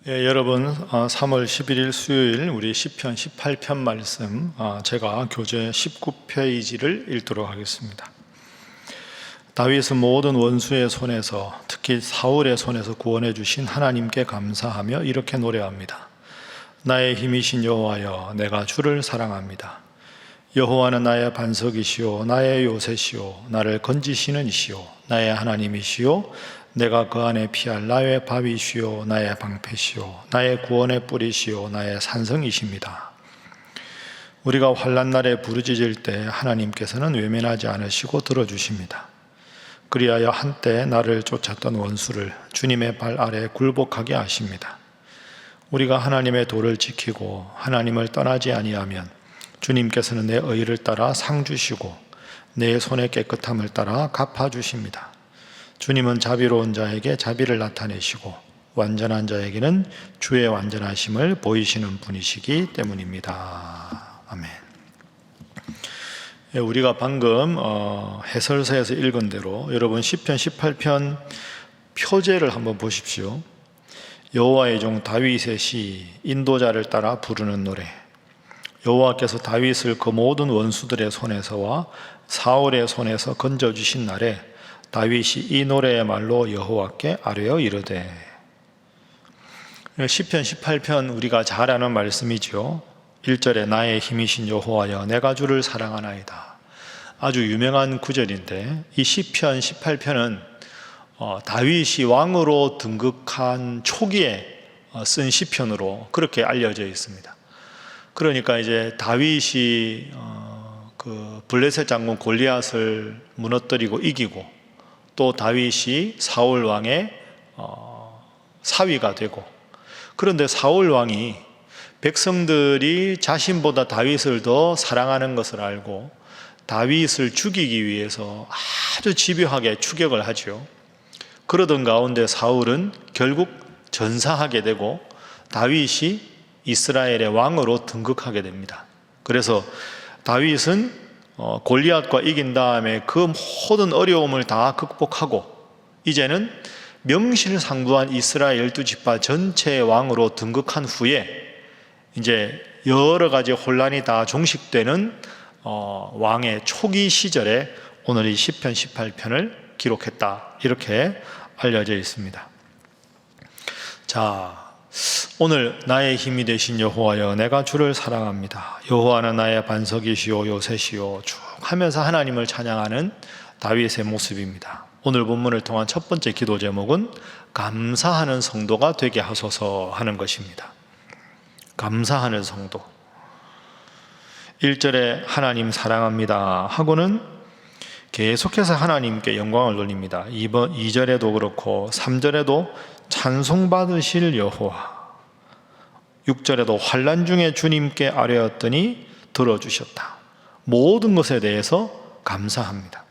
여러분 3월 11일 수요일 우리 시편 18편 말씀 제가 교재 19페이지를 읽도록 하겠습니다. 다윗은 모든 원수의 손에서 특히 사울의 손에서 구원해 주신 하나님께 감사하며 이렇게 노래합니다. 나의 힘이신 여호와여, 내가 주를 사랑합니다. 여호와는 나의 반석이시오, 나의 요새시오, 나를 건지시는 이시오, 나의 하나님이시오, 내가 그 안에 피할 나의 바위시오, 나의 방패시오, 나의 구원의 뿌리시오, 나의 산성이십니다. 우리가 환난 날에 부르짖을 때 하나님께서는 외면하지 않으시고 들어주십니다. 그리하여 한때 나를 쫓았던 원수를 주님의 발 아래 굴복하게 하십니다. 우리가 하나님의 도를 지키고 하나님을 떠나지 아니하면 주님께서는 내 의를 따라 상 주시고 내 손의 깨끗함을 따라 갚아주십니다. 주님은 자비로운 자에게 자비를 나타내시고 완전한 자에게는 주의 완전하심을 보이시는 분이시기 때문입니다. 아멘. 우리가 방금 해설서에서 읽은 대로 여러분 시편 18편 표제를 한번 보십시오. 여호와의 종 다윗의 시, 인도자를 따라 부르는 노래. 여호와께서 다윗을 그 모든 원수들의 손에서와 사울의 손에서 건져주신 날에 다윗이 이 노래의 말로 여호와께 아뢰어 이르되. 시편 18편 우리가 잘 아는 말씀이죠. 1절에 나의 힘이신 여호와여, 내가 주를 사랑하나이다. 아주 유명한 구절인데 이 시편 18편은 다윗이 왕으로 등극한 초기에 쓴 시편으로 그렇게 알려져 있습니다. 그러니까 이제 다윗이 그 블레셋 장군 골리앗을 무너뜨리고 이기고 또 다윗이 사울 왕의 사위가 되고, 그런데 사울 왕이 백성들이 자신보다 다윗을 더 사랑하는 것을 알고 다윗을 죽이기 위해서 아주 집요하게 추격을 하죠. 그러던 가운데 사울은 결국 전사하게 되고 다윗이 이스라엘의 왕으로 등극하게 됩니다. 그래서 다윗은 골리앗과 이긴 다음에 그 모든 어려움을 다 극복하고 이제는 명실상부한 이스라엘 12지파 전체의 왕으로 등극한 후에 이제 여러 가지 혼란이 다 종식되는 왕의 초기 시절에 오늘 이 시편 18편을 기록했다, 이렇게 알려져 있습니다. 자, 오늘 나의 힘이 되신 여호와여, 내가 주를 사랑합니다. 여호와는 나의 반석이시오, 요새시오 쭉 하면서 하나님을 찬양하는 다윗의 모습입니다. 오늘 본문을 통한 첫 번째 기도 제목은 감사하는 성도가 되게 하소서 하는 것입니다. 감사하는 성도. 1절에 하나님 사랑합니다 하고는 계속해서 하나님께 영광을 돌립니다. 2절에도 그렇고 3절에도 찬송받으실 여호와, 6절에도 환난 중에 주님께 아뢰었더니 들어주셨다. 모든 것에 대해서 감사합니다.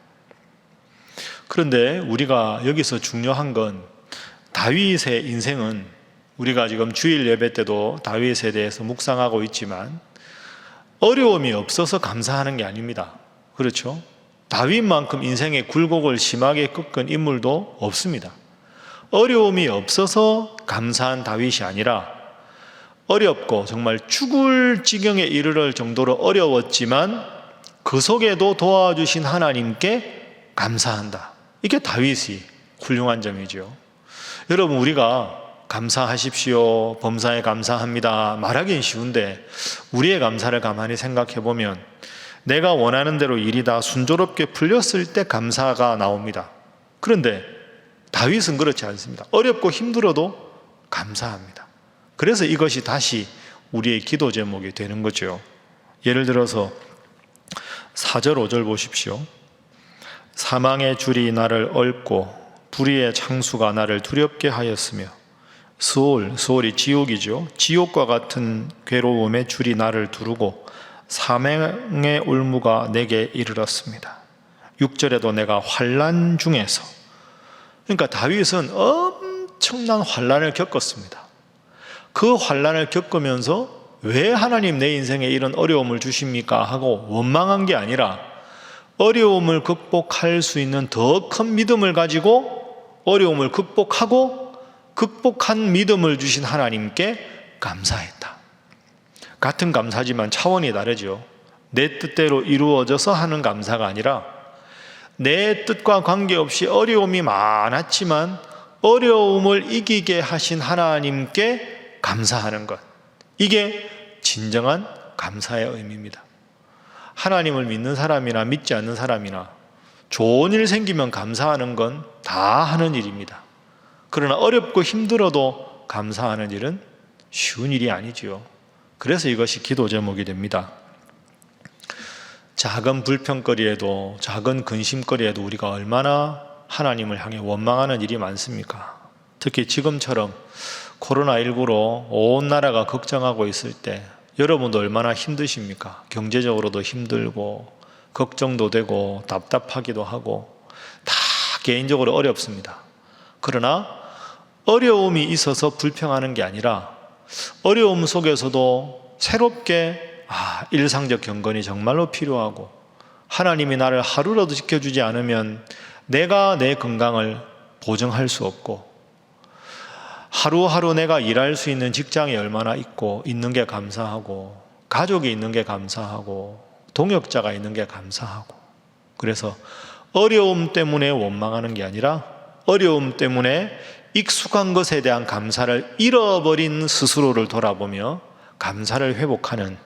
그런데 우리가 여기서 중요한 건 다윗의 인생은, 우리가 지금 주일 예배 때도 다윗에 대해서 묵상하고 있지만 어려움이 없어서 감사하는 게 아닙니다. 그렇죠? 다윗만큼 인생의 굴곡을 심하게 겪은 인물도 없습니다. 어려움이 없어서 감사한 다윗이 아니라 어렵고 정말 죽을 지경에 이르를 정도로 어려웠지만 그 속에도 도와주신 하나님께 감사한다. 이게 다윗이 훌륭한 점이죠. 여러분, 우리가 감사하십시오, 범사에 감사합니다 말하기는 쉬운데 우리의 감사를 가만히 생각해 보면 내가 원하는 대로 일이 다 순조롭게 풀렸을 때 감사가 나옵니다. 그런데 다윗은 그렇지 않습니다. 어렵고 힘들어도 감사합니다. 그래서 이것이 다시 우리의 기도 제목이 되는 거죠. 예를 들어서 4절 5절 보십시오. 사망의 줄이 나를 얽고 불의의 창수가 나를 두렵게 하였으며 스올이 지옥이죠. 지옥과 같은 괴로움의 줄이 나를 두르고 사망의 올무가 내게 이르렀습니다. 6절에도 내가 환난 중에서, 그러니까 다윗은 엄청난 환난을 겪었습니다. 그 환난을 겪으면서 왜 하나님 내 인생에 이런 어려움을 주십니까 하고 원망한 게 아니라 어려움을 극복할 수 있는 더 큰 믿음을 가지고 어려움을 극복하고 극복한 믿음을 주신 하나님께 감사했다. 같은 감사지만 차원이 다르죠. 내 뜻대로 이루어져서 하는 감사가 아니라 내 뜻과 관계없이 어려움이 많았지만 어려움을 이기게 하신 하나님께 감사하는 것, 이게 진정한 감사의 의미입니다. 하나님을 믿는 사람이나 믿지 않는 사람이나 좋은 일 생기면 감사하는 건 다 하는 일입니다. 그러나 어렵고 힘들어도 감사하는 일은 쉬운 일이 아니지요. 그래서 이것이 기도 제목이 됩니다. 작은 불평거리에도, 작은 근심거리에도 우리가 얼마나 하나님을 향해 원망하는 일이 많습니까? 특히 지금처럼 코로나19로 온 나라가 걱정하고 있을 때 여러분도 얼마나 힘드십니까? 경제적으로도 힘들고 걱정도 되고 답답하기도 하고 다 개인적으로 어렵습니다. 그러나 어려움이 있어서 불평하는 게 아니라 어려움 속에서도 새롭게 일상적 경건이 정말로 필요하고 하나님이 나를 하루라도 지켜주지 않으면 내가 내 건강을 보증할 수 없고 하루하루 내가 일할 수 있는 직장이 얼마나 있는 게 감사하고 가족이 있는 게 감사하고 동역자가 있는 게 감사하고 그래서 어려움 때문에 원망하는 게 아니라 어려움 때문에 익숙한 것에 대한 감사를 잃어버린 스스로를 돌아보며 감사를 회복하는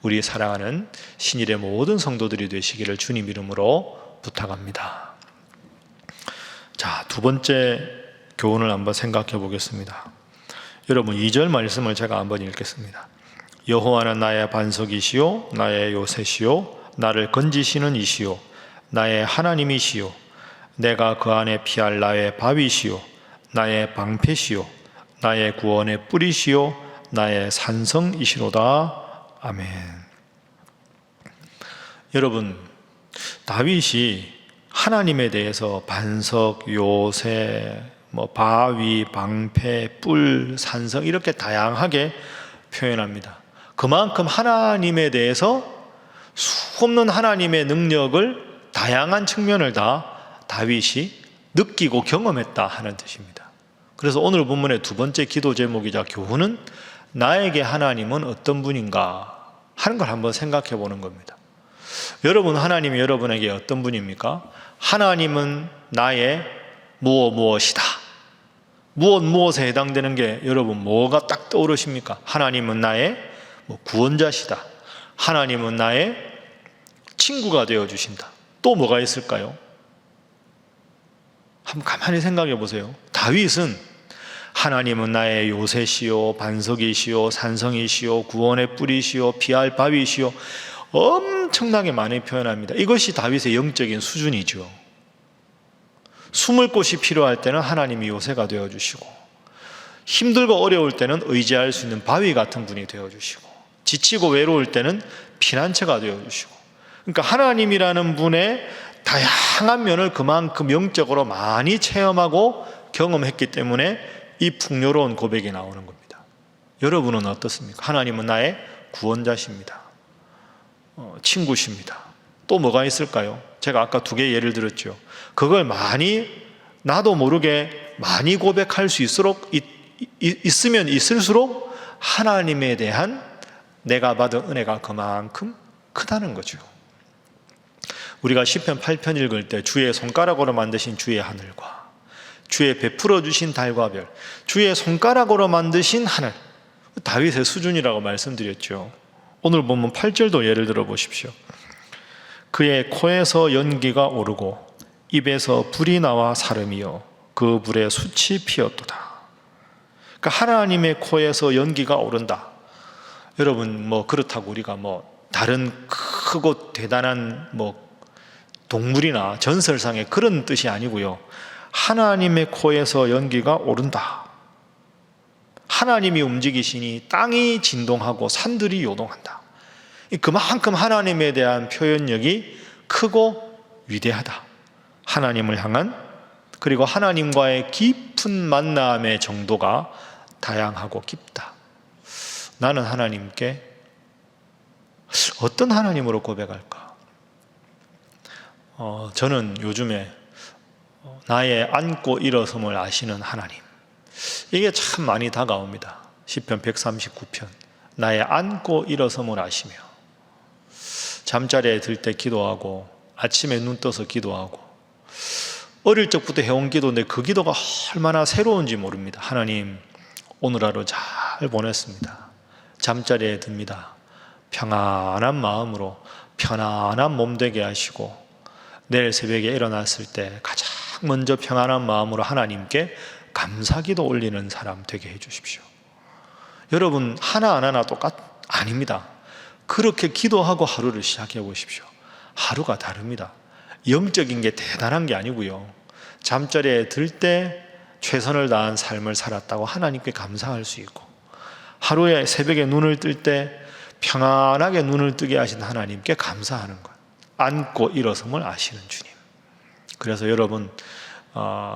우리 사랑하는 신일의 모든 성도들이 되시기를 주님 이름으로 부탁합니다. 자, 두 번째 교훈을 한번 생각해 보겠습니다. 여러분 2절 말씀을 제가 한번 읽겠습니다. 여호와는 나의 반석이시요 나의 요새시요 나를 건지시는 이시요 나의 하나님이시요 내가 그 안에 피할 나의 바위시요 나의 방패시요 나의 구원의 뿌리시요 나의 산성이시로다. 아멘. 여러분, 다윗이 하나님에 대해서 반석, 요새, 바위, 방패, 뿔, 산성 이렇게 다양하게 표현합니다. 그만큼 하나님에 대해서 수없는 하나님의 능력을 다양한 측면을 다 다윗이 느끼고 경험했다 하는 뜻입니다. 그래서 오늘 본문의 두 번째 기도 제목이자 교훈은 나에게 하나님은 어떤 분인가 하는 걸 한번 생각해 보는 겁니다. 여러분, 하나님이 여러분에게 어떤 분입니까? 하나님은 나의 무엇이다. 무엇에 해당되는 게 여러분 뭐가 딱 떠오르십니까? 하나님은 나의 구원자시다. 하나님은 나의 친구가 되어주신다. 또 뭐가 있을까요? 한번 가만히 생각해 보세요. 다윗은 하나님은 나의 요새시요 반석이시요 산성이시요 구원의 뿌리시요 피할 바위시요 엄청나게 많이 표현합니다. 이것이 다윗의 영적인 수준이죠. 숨을 곳이 필요할 때는 하나님이 요새가 되어주시고 힘들고 어려울 때는 의지할 수 있는 바위 같은 분이 되어주시고 지치고 외로울 때는 피난처가 되어주시고 그러니까 하나님이라는 분의 다양한 면을 그만큼 영적으로 많이 체험하고 경험했기 때문에 이 풍요로운 고백이 나오는 겁니다. 여러분은 어떻습니까? 하나님은 나의 구원자십니다. 친구십니다. 또 뭐가 있을까요? 제가 아까 두 개 예를 들었죠. 그걸 많이 나도 모르게 많이 고백할 수 있으면 있을수록 하나님에 대한 내가 받은 은혜가 그만큼 크다는 거죠. 우리가 시편 8편 읽을 때 주의 손가락으로 만드신 주의 하늘과 주의 베풀어 주신 달과 별, 주의 손가락으로 만드신 하늘, 다윗의 수준이라고 말씀드렸죠. 오늘 보면 8절도 예를 들어 보십시오. 그의 코에서 연기가 오르고 입에서 불이 나와 사름이요 그 불에 숯이 피었도다. 그러니까 하나님의 코에서 연기가 오른다. 여러분 그렇다고 우리가 다른 크고 대단한 동물이나 전설상의 그런 뜻이 아니고요. 하나님의 코에서 연기가 오른다. 하나님이 움직이시니 땅이 진동하고 산들이 요동한다. 그만큼 하나님에 대한 표현력이 크고 위대하다. 하나님을 향한 그리고 하나님과의 깊은 만남의 정도가 다양하고 깊다. 나는 하나님께 어떤 하나님으로 고백할까? 저는 요즘에 나의 앉고 일어섬을 아시는 하나님, 이게 참 많이 다가옵니다. 시편 139편. 나의 앉고 일어섬을 아시며. 잠자리에 들 때 기도하고 아침에 눈 떠서 기도하고 어릴 적부터 해온 기도인데 그 기도가 얼마나 새로운지 모릅니다. 하나님, 오늘 하루 잘 보냈습니다. 잠자리에 듭니다. 평안한 마음으로 편안한 몸 되게 하시고 내일 새벽에 일어났을 때 가장 먼저 평안한 마음으로 하나님께 감사기도 올리는 사람 되게 해주십시오. 여러분, 하나하나 아닙니다. 그렇게 기도하고 하루를 시작해 보십시오. 하루가 다릅니다. 영적인 게 대단한 게 아니고요. 잠자리에 들 때 최선을 다한 삶을 살았다고 하나님께 감사할 수 있고, 하루에 새벽에 눈을 뜰 때 평안하게 눈을 뜨게 하신 하나님께 감사하는 것. 앉고 일어섬을 아시는 주님. 그래서 여러분,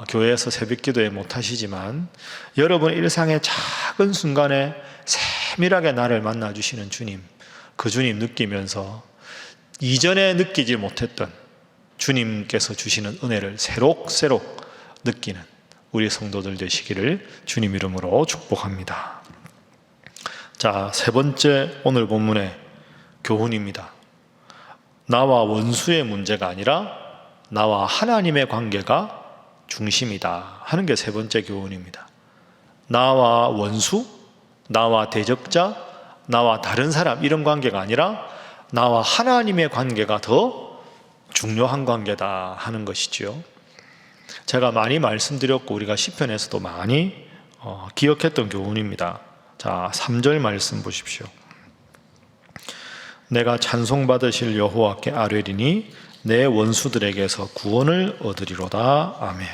교회에서 새벽 기도에 못하시지만 여러분 일상의 작은 순간에 세밀하게 나를 만나주시는 주님, 그 주님 느끼면서 이전에 느끼지 못했던 주님께서 주시는 은혜를 새록새록 느끼는 우리 성도들 되시기를 주님 이름으로 축복합니다. 자, 세 번째 오늘 본문의 교훈입니다. 나와 원수의 문제가 아니라 나와 하나님의 관계가 중심이다 하는 게 세 번째 교훈입니다. 나와 원수, 나와 대적자, 나와 다른 사람 이런 관계가 아니라 나와 하나님의 관계가 더 중요한 관계다 하는 것이지요. 제가 많이 말씀드렸고 우리가 시편에서도 많이 기억했던 교훈입니다. 자, 3절 말씀 보십시오. 내가 찬송받으실 여호와께 아뢰리니 내 원수들에게서 구원을 얻으리로다. 아멘.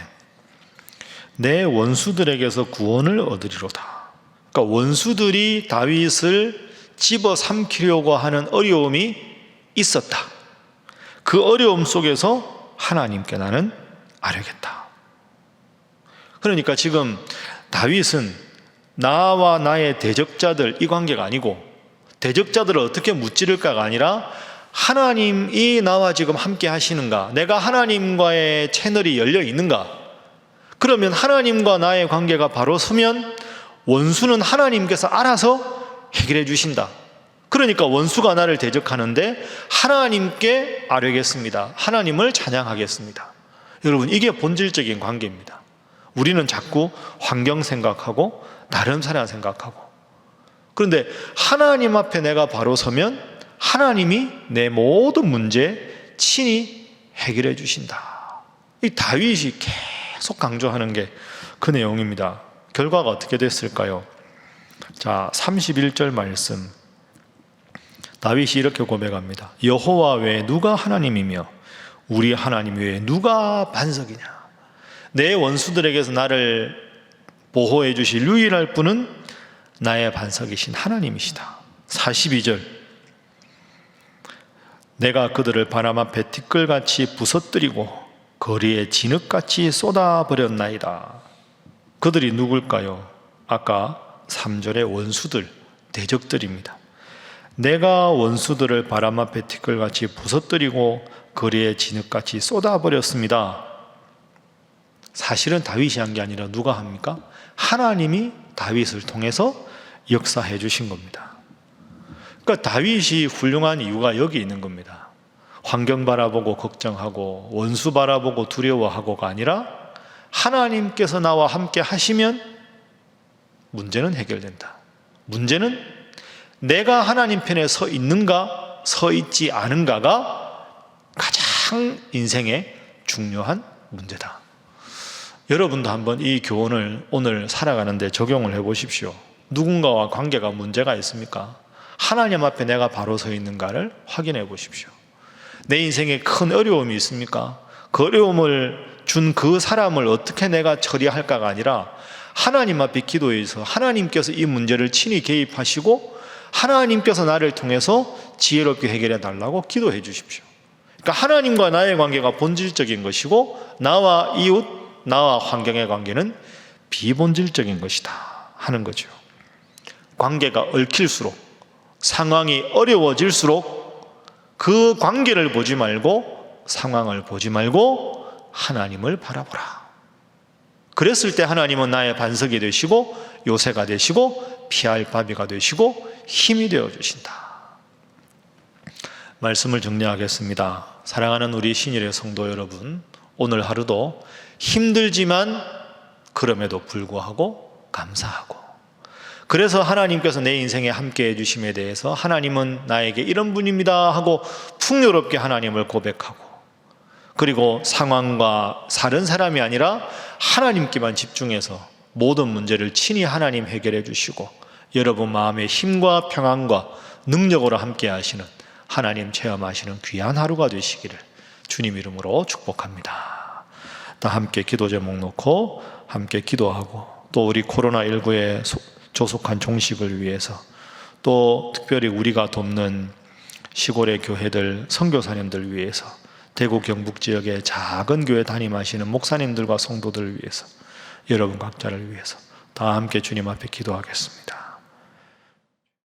내 원수들에게서 구원을 얻으리로다. 그러니까 원수들이 다윗을 집어삼키려고 하는 어려움이 있었다. 그 어려움 속에서 하나님께 나는 아뢰겠다. 그러니까 지금 다윗은 나와 나의 대적자들 이 관계가 아니고 대적자들을 어떻게 무찌를까가 아니라 하나님이 나와 지금 함께 하시는가, 내가 하나님과의 채널이 열려 있는가, 그러면 하나님과 나의 관계가 바로 서면 원수는 하나님께서 알아서 해결해 주신다. 그러니까 원수가 나를 대적하는데 하나님께 아뢰겠습니다. 하나님을 찬양하겠습니다. 여러분, 이게 본질적인 관계입니다. 우리는 자꾸 환경 생각하고 다른 사람 생각하고, 그런데 하나님 앞에 내가 바로 서면 하나님이 내 모든 문제 친히 해결해 주신다. 이 다윗이 계속 강조하는 게 그 내용입니다. 결과가 어떻게 됐을까요? 자, 31절 말씀. 다윗이 이렇게 고백합니다. 여호와 외에 누가 하나님이며 우리 하나님 외에 누가 반석이냐. 내 원수들에게서 나를 보호해 주실 유일할 분은 나의 반석이신 하나님이시다. 42절. 내가 그들을 바람 앞에 티끌같이 부서뜨리고 거리에 진흙같이 쏟아버렸나이다. 그들이 누굴까요? 아까 3절의 원수들, 대적들입니다. 내가 원수들을 바람 앞에 티끌같이 부서뜨리고 거리에 진흙같이 쏟아버렸습니다. 사실은 다윗이 한 게 아니라 누가 합니까? 하나님이 다윗을 통해서 역사해 주신 겁니다. 그러니까 다윗이 훌륭한 이유가 여기 있는 겁니다. 환경 바라보고 걱정하고 원수 바라보고 두려워하고가 아니라 하나님께서 나와 함께 하시면 문제는 해결된다. 문제는 내가 하나님 편에 서 있는가 서 있지 않은가가 가장 인생의 중요한 문제다. 여러분도 한번 이 교훈을 오늘 살아가는데 적용을 해 보십시오. 누군가와 관계가 문제가 있습니까? 하나님 앞에 내가 바로 서 있는가를 확인해 보십시오. 내 인생에 큰 어려움이 있습니까? 그 어려움을 준 그 사람을 어떻게 내가 처리할까가 아니라 하나님 앞에 기도해서 하나님께서 이 문제를 친히 개입하시고 하나님께서 나를 통해서 지혜롭게 해결해 달라고 기도해 주십시오. 그러니까 하나님과 나의 관계가 본질적인 것이고 나와 이웃, 나와 환경의 관계는 비본질적인 것이다 하는 거죠. 관계가 얽힐수록, 상황이 어려워질수록 그 관계를 보지 말고 상황을 보지 말고 하나님을 바라보라. 그랬을 때 하나님은 나의 반석이 되시고 요새가 되시고 피할 바위가 되시고 힘이 되어 주신다. 말씀을 정리하겠습니다. 사랑하는 우리 신일의 성도 여러분, 오늘 하루도 힘들지만 그럼에도 불구하고 감사하고, 그래서 하나님께서 내 인생에 함께 해주심에 대해서 하나님은 나에게 이런 분입니다 하고 풍요롭게 하나님을 고백하고, 그리고 상황과 다른 사람이 아니라 하나님께만 집중해서 모든 문제를 친히 하나님 해결해 주시고 여러분 마음의 힘과 평안과 능력으로 함께 하시는 하나님 체험하시는 귀한 하루가 되시기를 주님 이름으로 축복합니다. 다 함께 기도 제목 놓고 함께 기도하고, 또 우리 코로나19에 조속한 종식을 위해서, 또 특별히 우리가 돕는 시골의 교회들 선교사님들 위해서, 대구 경북 지역의 작은 교회 담임하시는 목사님들과 성도들을 위해서, 여러분 각자를 위해서 다 함께 주님 앞에 기도하겠습니다.